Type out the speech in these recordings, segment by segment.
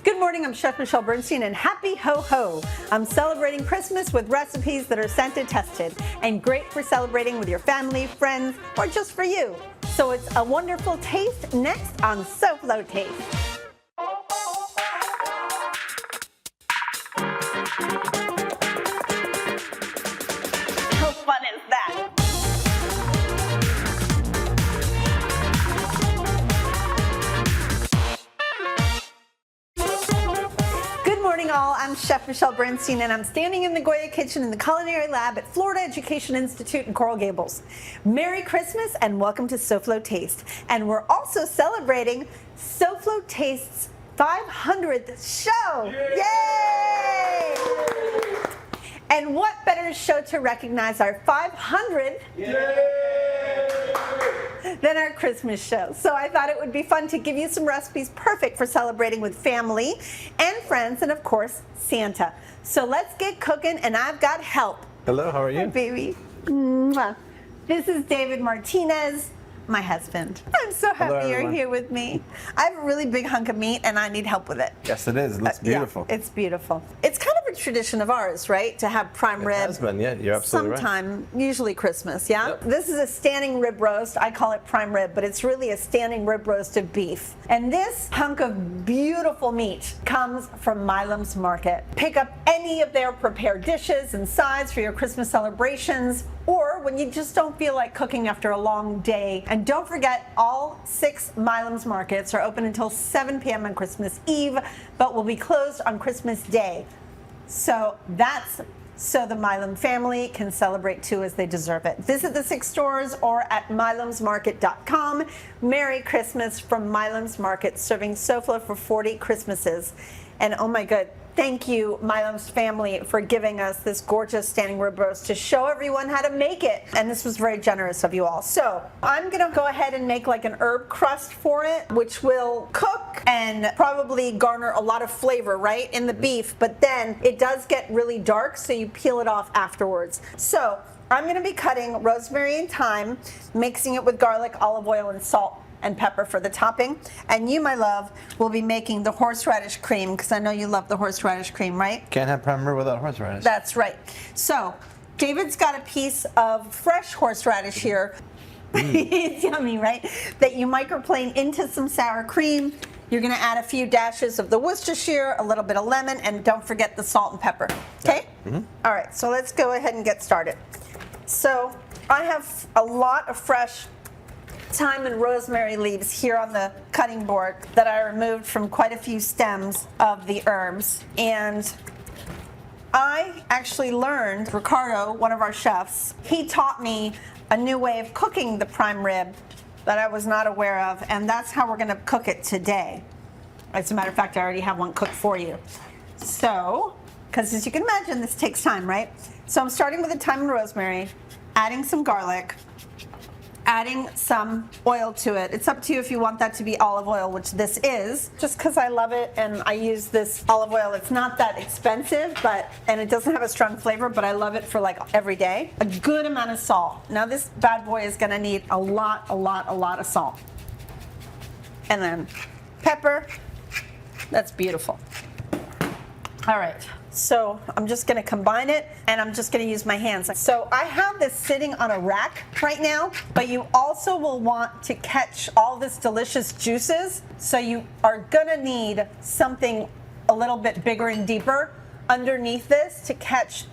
Good morning, I'm Chef Michelle Bernstein, and happy ho-ho! I'm celebrating Christmas with recipes that are scented tested and great for celebrating with your family, friends, or just for you. So it's a wonderful taste next on SoFlo Taste. How fun is that? Good morning all, I'm Chef Michelle Bernstein and I'm standing in the Goya kitchen in the Culinary Lab at Florida Education Institute in Coral Gables. Merry Christmas and welcome to SoFlo Taste. And we're also celebrating SoFlo Taste's 500th show. Yay! And what better show to recognize our 500th than our Christmas show. So I thought it would be fun to give you some recipes perfect for celebrating with family and friends and of course Santa. So let's get cooking and I've got help. Hello, how are you? Hi, baby. Mwah. This is David Martinez, my husband. I'm so happy you're here with me. I have a really big hunk of meat and I need help with it. Yes, it is. It looks beautiful. Yeah, it's beautiful. It's kind of a tradition of ours, right? To have prime rib. It has been, yeah, you're absolutely sometime, usually Christmas, yeah? Yep. This is a standing rib roast. I call it prime rib, but it's really a standing rib roast of beef. And this hunk of beautiful meat comes from Milam's Market. Pick up any of their prepared dishes and sides for your Christmas celebrations, or when you just don't feel like cooking after a long day. And don't forget, all 6 Milam's Markets are open until 7 p.m. on Christmas Eve, but will be closed on Christmas Day. So that's so the Milam family can celebrate too as they deserve it. Visit the 6 stores or at milamsmarket.com. Merry Christmas from Milam's Market, serving SoFlo for 40 Christmases. And oh my God, thank you, Milam's family, for giving us this gorgeous standing rib roast to show everyone how to make it. And this was very generous of you all. So I'm gonna go ahead and make like an herb crust for it, which will cook and probably garner a lot of flavor, right, in the beef. But then it does get really dark, so you peel it off afterwards. So I'm gonna be cutting rosemary and thyme, mixing it with garlic, olive oil, and salt and pepper for the topping. And you, my love, will be making the horseradish cream, because I know you love the horseradish cream, right? Can't have prime rib without horseradish. That's right. So David's got a piece of fresh horseradish here. It's yummy, right? That you microplane into some sour cream. You're gonna add a few dashes of the Worcestershire, a little bit of lemon, and don't forget the salt and pepper, okay? All right, so let's go ahead and get started. So I have a lot of fresh thyme and rosemary leaves here on the cutting board that I removed from quite a few stems of the herbs. And I actually learned, Ricardo, one of our chefs, he taught me a new way of cooking the prime rib that I was not aware of, and that's how we're gonna cook it today. As a matter of fact, I already have one cooked for you. So, because as you can imagine, this takes time, right? So I'm starting with the thyme and rosemary, adding some garlic, adding some oil to it. It's up to you if you want that to be olive oil, which this is, just because I love it and I use this olive oil. It's not that expensive, and it doesn't have a strong flavor, but I love it for like every day. A good amount of salt. Now this bad boy is gonna need a lot of salt. And then pepper. That's beautiful. All right. So I'm just gonna combine it and I'm just gonna use my hands. So I have this sitting on a rack right now, but you also will want to catch all this delicious juices. So you are gonna need something a little bit bigger and deeper underneath this to catch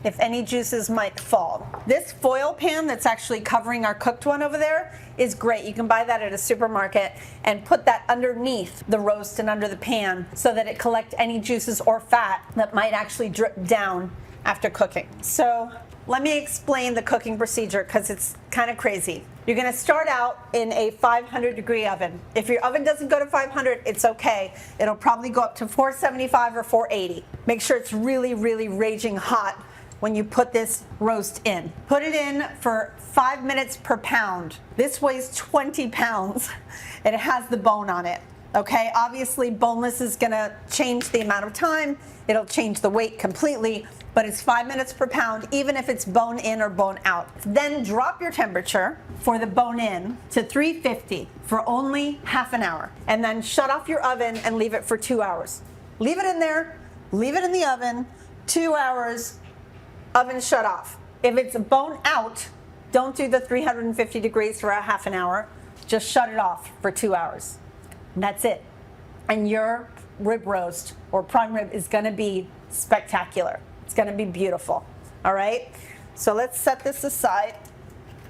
if any juices might fall. This foil pan that's actually covering our cooked one over there is great. You can buy that at a supermarket and put that underneath the roast and under the pan so that it collects any juices or fat that might actually drip down after cooking. So let me explain the cooking procedure because it's kind of crazy. You're gonna start out in a 500-degree oven. If your oven doesn't go to 500, it's okay. It'll probably go up to 475 or 480. Make sure it's really raging hot when you put this roast in. Put it in for 5 minutes per pound. This weighs 20 pounds and it has the bone on it. Okay, obviously boneless is gonna change the amount of time. It'll change the weight completely. but it's 5 minutes per pound, even if it's bone in or bone out. Then drop your temperature for the bone in to 350 for only half an hour. And then shut off your oven and leave it for 2 hours. Leave it in there, leave it in the oven, 2 hours, oven shut off. If it's bone out, don't do the 350 degrees for a half an hour. Just shut it off for 2 hours. And that's it. And your rib roast or prime rib is gonna be spectacular. It's gonna be beautiful, all right? So let's set this aside.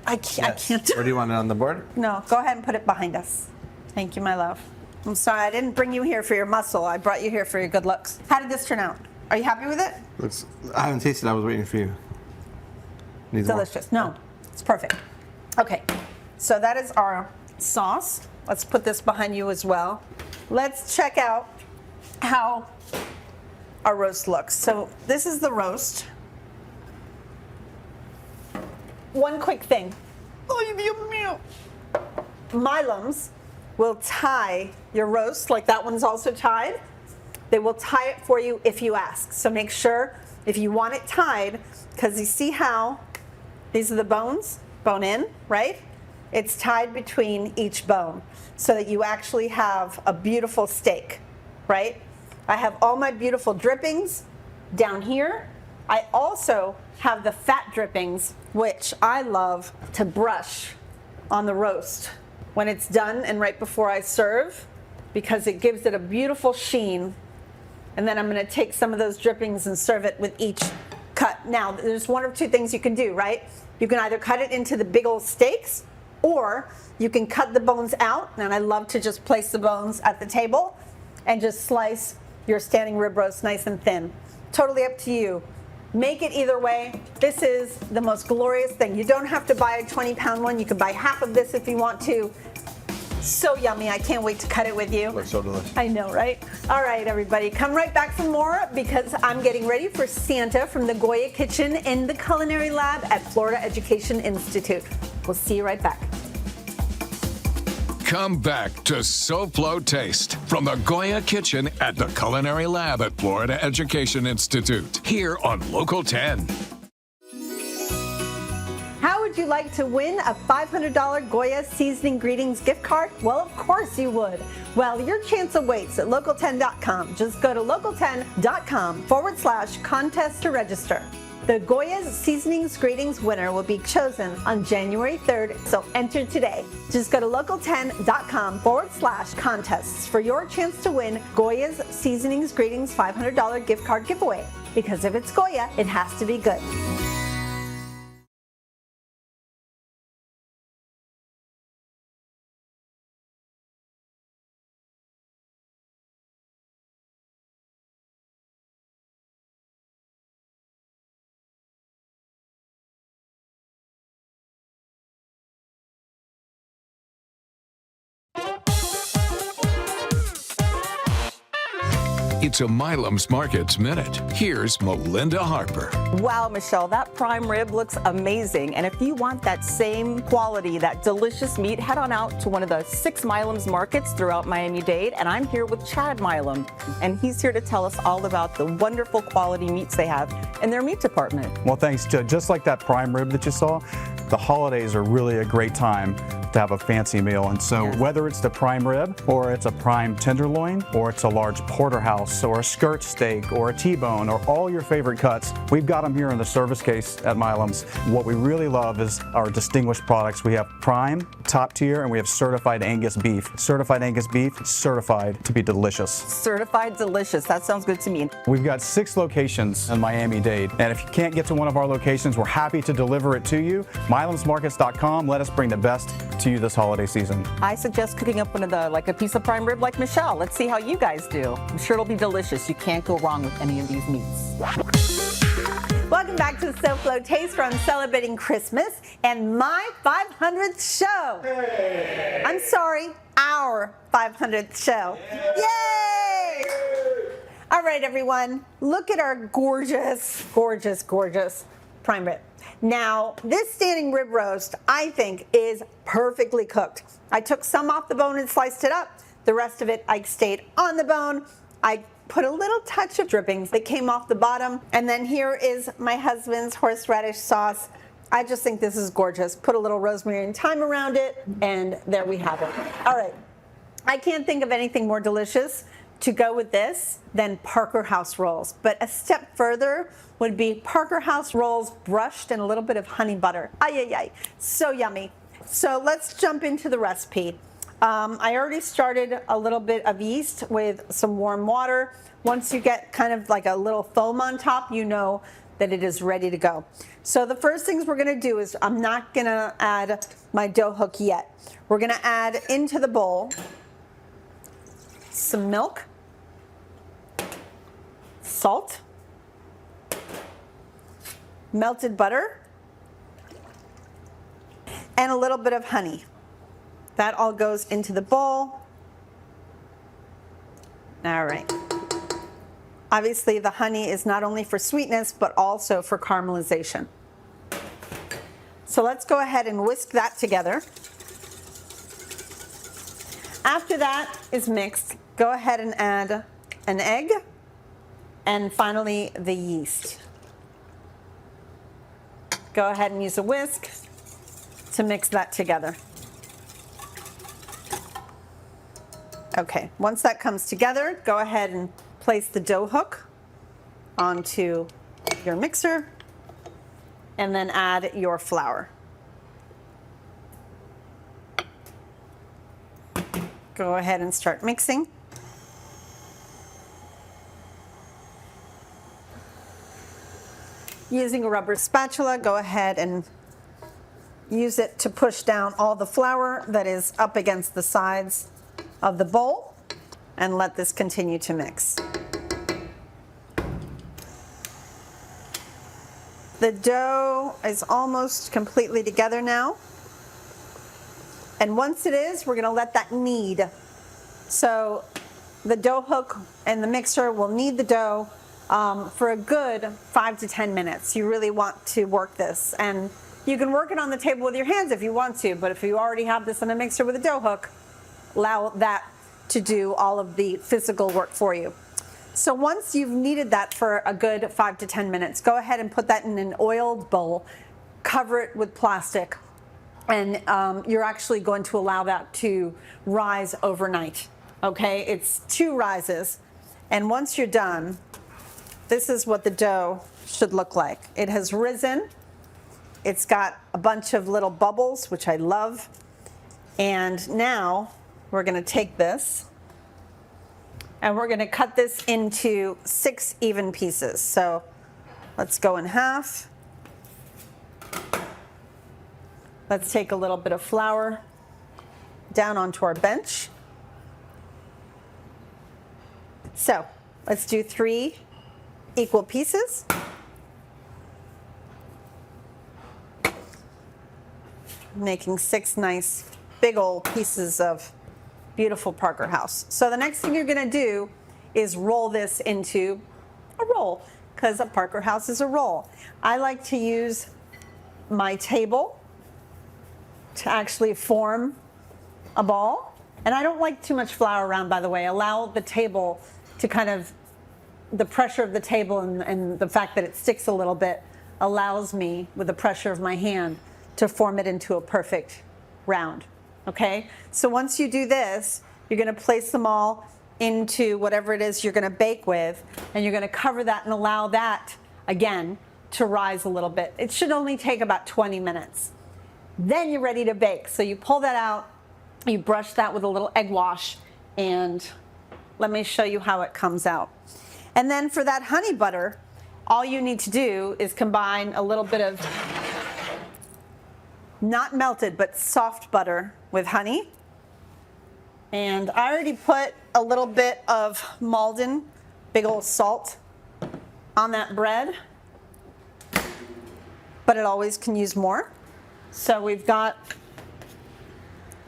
I can't. Or do you want it on the board? No, go ahead and put it behind us. Thank you, my love. I'm sorry, I didn't bring you here for your muscle. I brought you here for your good looks. How did this turn out? Are you happy with it? I haven't tasted it. I was waiting for you. Needs more. Delicious. No, it's perfect. Okay, so that is our sauce. Let's put this behind you as well. Let's check out how our roast looks. So this is the roast. One quick thing. Miloms will tie your roast, like that one's also tied. They will tie it for you if you ask. So make sure if you want it tied, because you see how these are the bones, bone in, right? It's tied between each bone so that you actually have a beautiful steak, right? I have all my beautiful drippings down here. I also have the fat drippings, which I love to brush on the roast when it's done and right before I serve, because it gives it a beautiful sheen. And then I'm gonna take some of those drippings and serve it with each cut. Now, there's one or two things you can do, right? You can either cut it into the big old steaks, or you can cut the bones out, and I love to just place the bones at the table and just slice your standing rib roast nice and thin. Totally up to you. Make it either way. This is the most glorious thing. You don't have to buy a 20-pound one. You can buy half of this if you want to. So yummy. I can't wait to cut it with you. Looks so delicious. I know, right? All right, everybody. Come right back for more, because I'm getting ready for Santa from the Goya Kitchen in the Culinary Lab at Florida Education Institute. We'll see you right back. Come back to SoFlo Taste from the Goya Kitchen at the Culinary Lab at Florida Education Institute, here on Local 10. How would you like to win a $500 Goya Seasoning Greetings gift card? Well, of course you would. Well, your chance awaits at local10.com. Just go to local10.com/contest to register. The Goya's Seasonings Greetings winner will be chosen on January 3rd, so enter today. Just go to local10.com/contests for your chance to win Goya's Seasonings Greetings $500 gift card giveaway. Because if it's Goya, it has to be good. It's a Milam's Markets Minute. Here's Melinda Harper. Wow, Michelle, that prime rib looks amazing. And if you want that same quality, that delicious meat, head on out to one of the 6 Milam's markets throughout Miami-Dade. And I'm here with Chad Milam, and he's here to tell us all about the wonderful quality meats they have in their meat department. Well, thanks, Judd. Just like that prime rib that you saw, the holidays are really a great time to have a fancy meal. And so whether it's the prime rib, or it's a prime tenderloin, or it's a large porterhouse, or a skirt steak, or a T-bone, or all your favorite cuts, we've got them here in the service case at Milam's. What we really love is our distinguished products. We have prime, top tier, and we have certified Angus beef. Certified Angus beef, certified to be delicious. Certified delicious. That sounds good to me. We've got 6 locations in Miami-Dade, and if you can't get to one of our locations, we're happy to deliver it to you. MilamsMarkets.com. Let us bring the best to you this holiday season. I suggest cooking up one of the, like a piece of prime rib like Michelle. Let's see how you guys do. I'm sure it'll be delicious. You can't go wrong with any of these meats. Welcome back to the SoFlo Taste, where I'm celebrating Christmas and my 500th show. Hey. I'm sorry, our 500th show. Yay! All right, everyone, look at our gorgeous, gorgeous, gorgeous prime rib. Now, this standing rib roast, I think, is perfectly cooked. I took some off the bone and sliced it up. The rest of it, I stayed on the bone. I put a little touch of drippings that came off the bottom. And then here is my husband's horseradish sauce. I just think this is gorgeous. Put a little rosemary and thyme around it, and there we have it. All right, I can't think of anything more delicious to go with this than Parker House rolls. But a step further would be Parker House rolls brushed in a little bit of honey butter. Ay, ay, ay, so yummy. So let's jump into the recipe. I already started a little bit of yeast with some warm water. Once you get kind of like a little foam on top, you know that it is ready to go. So the first things we're gonna do is, I'm not gonna add my dough hook yet. We're gonna add into the bowl some milk, salt, melted butter, and a little bit of honey. That all goes into the bowl. All right. Obviously, the honey is not only for sweetness, but also for caramelization. So let's go ahead and whisk that together. After that is mixed, go ahead and add an egg, and finally the yeast. Go ahead and use a whisk to mix that together. Okay, once that comes together, go ahead and place the dough hook onto your mixer, and then add your flour. Go ahead and start mixing. Using a rubber spatula, go ahead and use it to push down all the flour that is up against the sides of the bowl, and let this continue to mix. The dough is almost completely together now. And once it is, we're gonna let that knead. So the dough hook and the mixer will knead the dough for a good 5 to 10 minutes. You really want to work this. And you can work it on the table with your hands if you want to, but if you already have this in a mixer with a dough hook, allow that to do all of the physical work for you. So once you've kneaded that for a good 5 to 10 minutes, go ahead and put that in an oiled bowl, cover it with plastic, and you're actually going to allow that to rise overnight. Okay, it's 2 rises, and once you're done, this is what the dough should look like. It has risen. It's got a bunch of little bubbles, which I love. And now we're gonna take this and we're gonna cut this into 6 even pieces. So let's go in half. Let's take a little bit of flour down onto our bench. So let's do 3 equal pieces. Making 6 nice big old pieces of beautiful Parker House. So the next thing you're gonna do is roll this into a roll, because a Parker House is a roll. I like to use my table to actually form a ball. And I don't like too much flour around, by the way. Allow the table to kind of, the pressure of the table and the fact that it sticks a little bit allows me, with the pressure of my hand, to form it into a perfect round. Okay, so once you do this, you're gonna place them all into whatever it is you're gonna bake with, and you're gonna cover that and allow that, again, to rise a little bit. It should only take about 20 minutes. Then you're ready to bake. So you pull that out, you brush that with a little egg wash, and let me show you how it comes out. And then for that honey butter, all you need to do is combine a little bit of not melted, but soft butter with honey. And I already put a little bit of Malden, big old salt, on that bread, but it always can use more. So we've got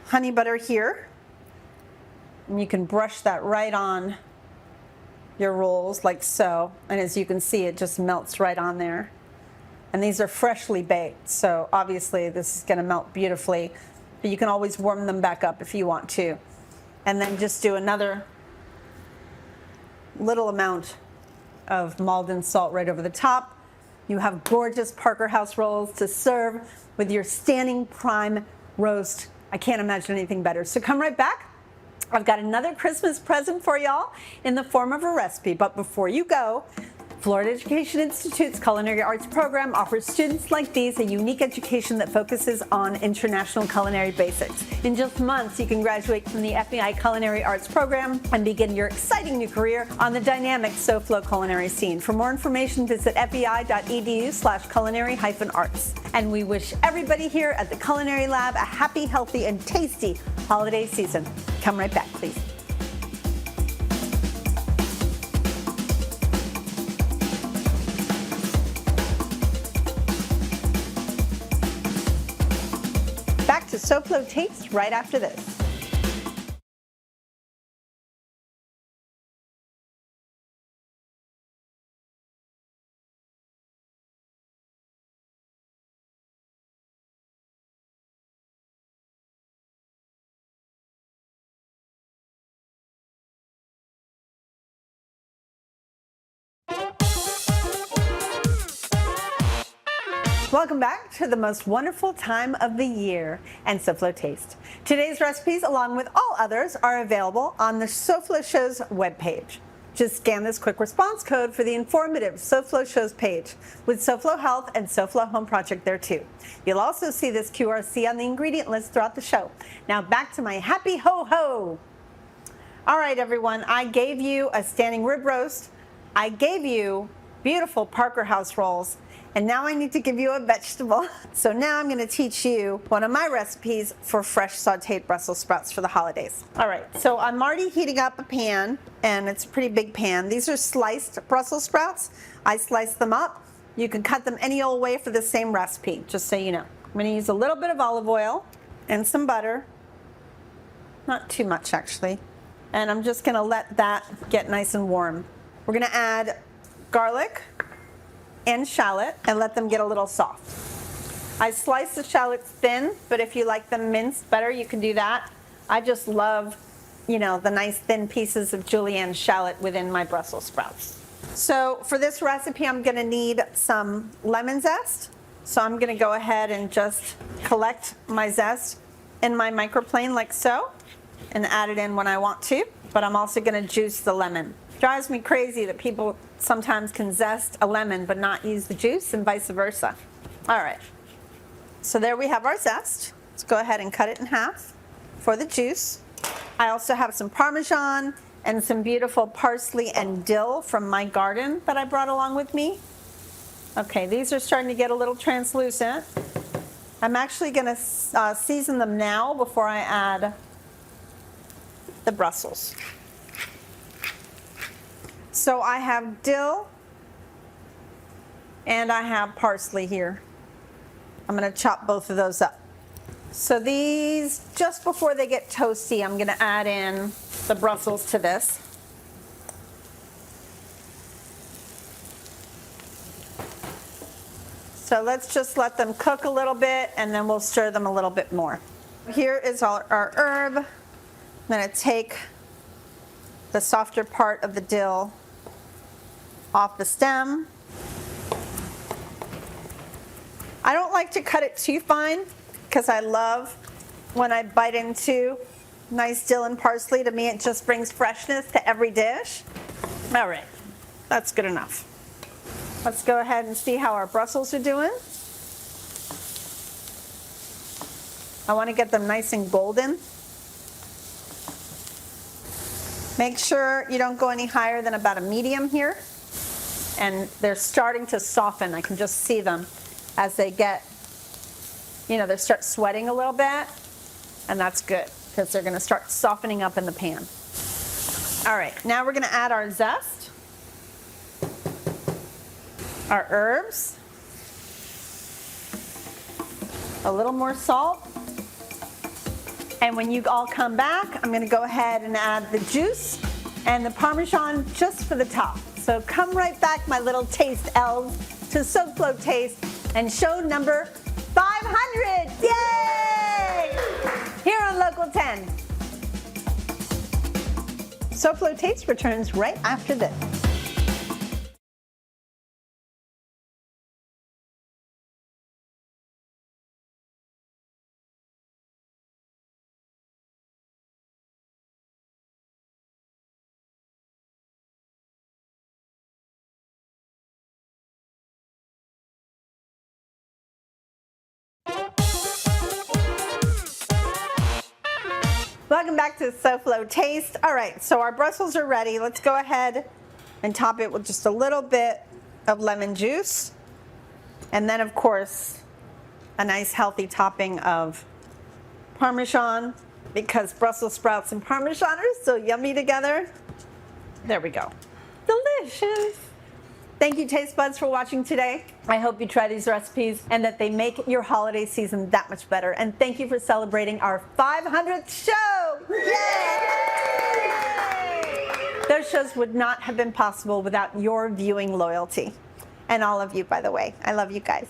honey butter here, and you can brush that right on your rolls like so. And as you can see, it just melts right on there. And these are freshly baked, so obviously this is gonna melt beautifully, but you can always warm them back up if you want to. And then just do another little amount of Maldon salt right over the top. You have gorgeous Parker House rolls to serve with your standing prime roast. I can't imagine anything better. So come right back. I've got another Christmas present for y'all in the form of a recipe. But before you go, Florida Education Institute's Culinary Arts program offers students like these a unique education that focuses on international culinary basics. In just months, you can graduate from the FEI Culinary Arts program and begin your exciting new career on the dynamic SoFlo culinary scene. For more information, visit fei.edu/culinary-arts. And we wish everybody here at the Culinary Lab a happy, healthy, and tasty holiday season. Come right back, please. Back to SoFlo Taste right after this. Welcome back to the most wonderful time of the year and SoFlo Taste. Today's recipes, along with all others, are available on the SoFlo Show's webpage. Just scan this quick response code for the informative SoFlo Shows page with SoFlo Health and SoFlo Home Project there too. You'll also see this QRC on the ingredient list throughout the show. Now back to my happy ho-ho. All right, everyone, I gave you a standing rib roast. I gave you beautiful Parker House rolls. And now I need to give you a vegetable. So now I'm going to teach you one of my recipes for fresh sauteed Brussels sprouts for the holidays. All right, so I'm already heating up a pan, and it's a pretty big pan. These are sliced Brussels sprouts. I slice them up. You can cut them any old way for the same recipe, just so you know. I'm going to use a little bit of olive oil and some butter. Not too much, actually. And I'm just going to let that get nice and warm. We're going to add garlic and shallot and let them get a little soft. I slice the shallots thin, but if you like them minced better, you can do that. I just love, the nice thin pieces of julienne shallot within my Brussels sprouts. So for this recipe, I'm going to need some lemon zest. So I'm going to go ahead and just collect my zest in my microplane like so and add it in when I want to, but I'm also going to juice the lemon. Drives me crazy that people sometimes can zest a lemon but not use the juice and vice versa. All right, so there we have our zest. Let's go ahead and cut it in half for the juice. I also have some Parmesan and some beautiful parsley and dill from my garden that I brought along with me. Okay, these are starting to get a little translucent. I'm actually going to season them now before I add the Brussels. So I have dill and I have parsley here. I'm going to chop both of those up. So these, just before they get toasty, I'm going to add in the Brussels to this. So let's just let them cook a little bit and then we'll stir them a little bit more. Here is our herb. I'm going to take the softer part of the dill off the stem. I don't like to cut it too fine because I love when I bite into nice dill and parsley. To me, it just brings freshness to every dish. All right, that's good enough. Let's go ahead and see how our Brussels are doing. I want to get them nice and golden. Make sure you don't go any higher than about a medium here. And they're starting to soften. I can just see them as they get, they start sweating a little bit. And that's good because they're going to start softening up in the pan. All right, now we're going to add our zest, our herbs, a little more salt. And when you all come back, I'm going to go ahead and add the juice and the Parmesan just for the top. So come right back, my little taste elves, to SoFlo Taste and show number 500. Yay! Here on Local 10. SoFlo Taste returns right after this. Welcome back to SoFlo Taste. All right, so our Brussels are ready. Let's go ahead and top it with just a little bit of lemon juice. And then, of course, a nice healthy topping of Parmesan, because Brussels sprouts and Parmesan are so yummy together. There we go. Delicious. Thank you, Taste Buds, for watching today. I hope you try these recipes and that they make your holiday season that much better. And thank you for celebrating our 500th show. Yay! Those shows would not have been possible without your viewing loyalty. And all of you, by the way. I love you guys.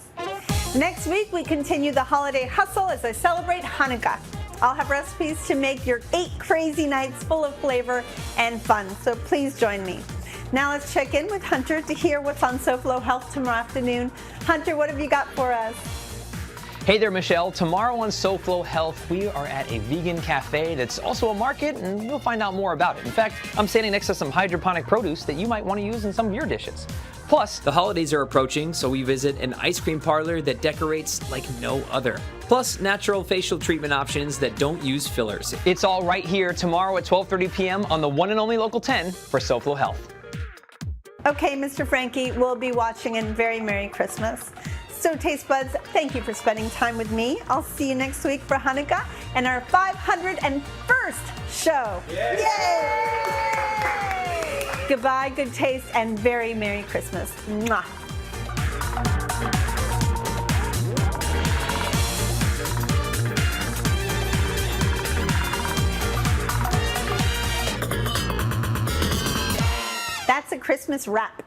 Next week, we continue the holiday hustle as I celebrate Hanukkah. I'll have recipes to make your 8 crazy nights full of flavor and fun. So please join me. Now let's check in with Hunter to hear what's on SoFlo Health tomorrow afternoon. Hunter, what have you got for us? Hey there, Michelle. Tomorrow on SoFlo Health, we are at a vegan cafe that's also a market, and we'll find out more about it. In fact, I'm standing next to some hydroponic produce that you might want to use in some of your dishes. Plus, the holidays are approaching, so we visit an ice cream parlor that decorates like no other. Plus, natural facial treatment options that don't use fillers. It's all right here tomorrow at 12:30 p.m. on the one and only Local 10 for SoFlo Health. Okay, Mr. Frankie, we'll be watching, and very Merry Christmas. So, Taste Buds, thank you for spending time with me. I'll see you next week for Hanukkah and our 501st show. Yay! Goodbye, good taste, and very Merry Christmas. Mwah. That's a Christmas wrap.